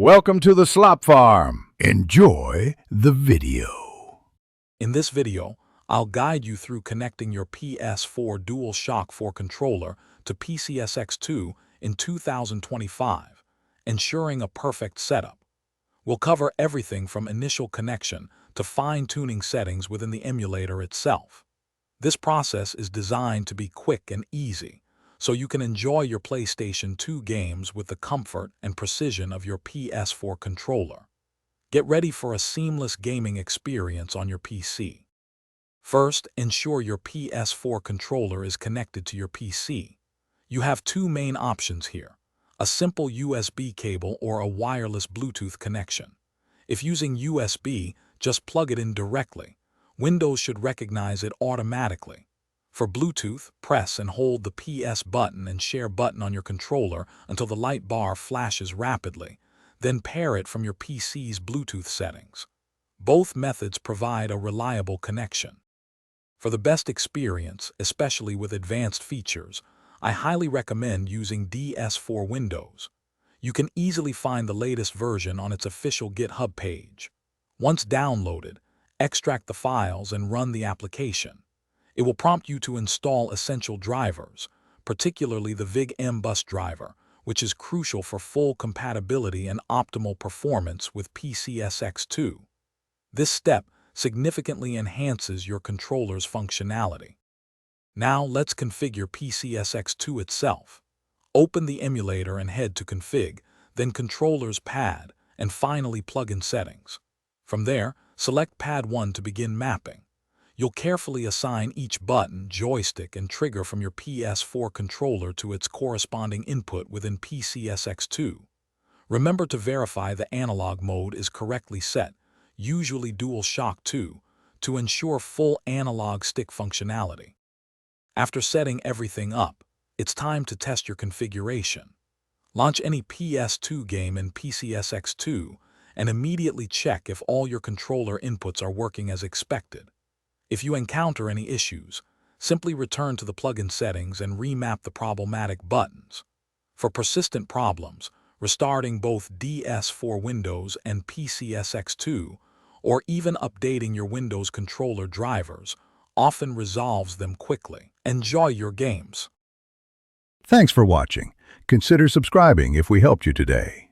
Welcome to the Slop Farm. Enjoy the video. In this video, I'll guide you through connecting your PS4 DualShock 4 controller to PCSX2 in 2025, ensuring a perfect setup. We'll cover everything from initial connection to fine-tuning settings within the emulator itself. This process is designed to be quick and easy, so you can enjoy your PlayStation 2 games with the comfort and precision of your PS4 controller. Get ready for a seamless gaming experience on your PC. First, ensure your PS4 controller is connected to your PC. You have two main options here: a simple USB cable or a wireless Bluetooth connection. If using USB, just plug it in directly. Windows should recognize it automatically. For Bluetooth, press and hold the PS button and share button on your controller until the light bar flashes rapidly. Then pair it from your PC's Bluetooth settings. Both methods provide a reliable connection. For the best experience, especially with advanced features, I highly recommend using DS4 Windows. You can easily find the latest version on its official GitHub page. Once downloaded, extract the files and run the application. It will prompt you to install essential drivers, particularly the VIG-M bus driver, which is crucial for full compatibility and optimal performance with PCSX2. This step significantly enhances your controller's functionality. Now let's configure PCSX2 itself. Open the emulator and head to Config, then Controllers Pad, and finally plug in Settings. From there, select Pad 1 to begin mapping. You'll carefully assign each button, joystick, and trigger from your PS4 controller to its corresponding input within PCSX2. Remember to verify the analog mode is correctly set, usually DualShock 2, to ensure full analog stick functionality. After setting everything up, it's time to test your configuration. Launch any PS2 game in PCSX2 and immediately check if all your controller inputs are working as expected. If you encounter any issues, simply return to the plugin settings and remap the problematic buttons. For persistent problems, restarting both DS4 Windows and PCSX2, or even updating your Windows controller drivers, often resolves them quickly. Enjoy your games. Thanks for watching. Consider subscribing if we helped you today.